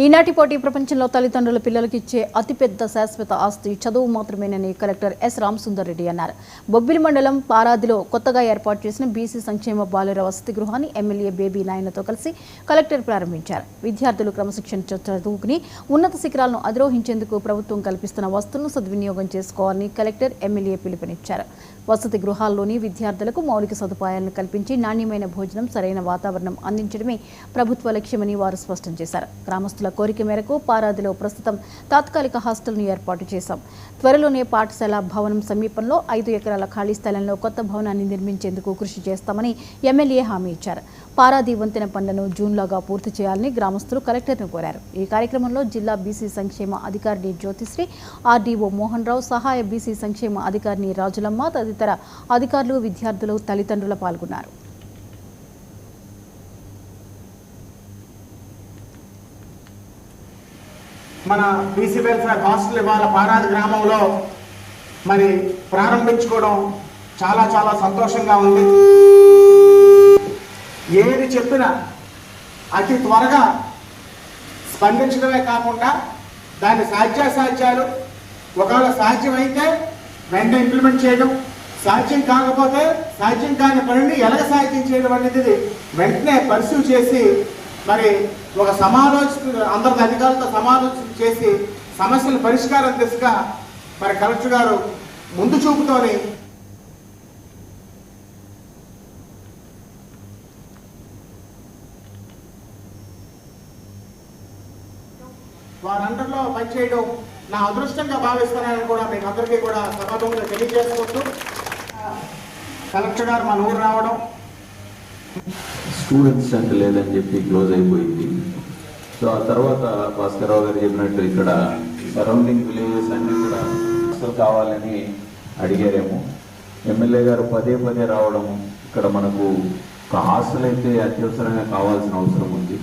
ఈనాటి పోటీ ప్రపంచంలో తల్లిదండ్రుల పిల్లలకు ఇచ్చే అతిపెద్ద శాశ్వత ఆస్తి చదువు మాత్రమేనని కలెక్టర్ ఎస్ రామసుందర్ రెడ్డి అన్నారు. బొబ్బిలి మండలం పారాదిలో కొత్తగా ఏర్పాటు చేసిన బీసీ సంక్షేమ బాలుర వసతి గృహాన్ని ఎమ్మెల్యే బేబీ నాయనతో కలిసి కలెక్టర్ ప్రారంభించారు. విద్యార్థులు క్రమశిక్షణ చదువుకుని ఉన్నత శిఖరాలను అధిరోహించేందుకు ప్రభుత్వం కల్పిస్తున్న వసతులను సద్వినియోగం చేసుకోవాలని కలెక్టర్ ఎమ్మెల్యే పిలుపునిచ్చారు. వసతి గృహాల్లోని విద్యార్థులకు మౌలిక సదుపాయాలను కల్పించి నాణ్యమైన భోజనం, సరైన వాతావరణం అందించడమే ప్రభుత్వ లక్ష్యమని వారు స్పష్టం చేశారు. గ్రామస్తుల కోరిక మేరకు పారాదిలో ప్రస్తుతం తాత్కాలిక హాస్టల్ను ఏర్పాటు చేశాం. త్వరలోనే పాఠశాల భవనం సమీపంలో 5 ఎకరాల ఖాళీ స్థలంలో కొత్త భవనాన్ని నిర్మించేందుకు కృషి చేస్తామని ఎమ్మెల్యే హామీ ఇచ్చారు. పారాది వంతెన పనులను జూన్లోగా పూర్తి చేయాలని గ్రామస్తులు కలెక్టర్ను కోరారు. ఈ కార్యక్రమంలో జిల్లా బీసీ సంక్షేమ అధికారిని జ్యోతిశ్రీ, ఆర్డీఓ మోహన్ రావు, సహాయ బీసీ సంక్షేమ అధికారిని రాజులమ్మ తదితర అధికారులు, విద్యార్థులు, తల్లిదండ్రులు పాల్గొన్నారు. మన బీసీ వెల్ఫేర్ హాస్టల్ ఇవాళ పారాది గ్రామంలో మరి ప్రారంభించుకోవడం చాలా చాలా సంతోషంగా ఉంది. ఏది చెప్పినా అతి త్వరగా స్పందించడమే కాకుండా దాని సాధ్యాసాధ్యాలు ఒకవేళ సాధ్యమైతే వెంటనే ఇంప్లిమెంట్ చేయడం, సాధ్యం కాకపోతే సాధ్యం కాని పనిని ఎలాగ సాధ్యం చేయడం అనేది వెంటనే పరిశీలి చేసి మరి ఒక సమాలోచన అందరి అధికారులతో సమాలోచన చేసి సమస్యల పరిష్కారం దిశగా మరి కలెక్టర్ గారు ముందు చూపుతోని వారందరిలో పనిచేయడం నా అదృష్టంగా భావిస్తున్నానని కూడా మీకు అందరికీ కూడా సమాధానంగా తెలియజేసుకుంటూ కలెక్టర్ గారు మన ఊరు రావడం, స్టూడెంట్స్ అంటే లేదని చెప్పి క్లోజ్ అయిపోయింది. సో ఆ తర్వాత భాస్కరరావు గారు చెప్పినట్టు ఇక్కడ సరౌండింగ్ విలేజెస్ అన్నీ కూడా అసలు కావాలని అడిగారేమో. ఎమ్మెల్యే గారు పదే రావడము, ఇక్కడ మనకు ఒక హాస్టల్ అయితే అత్యవసరంగా కావాల్సిన అవసరం ఉంది.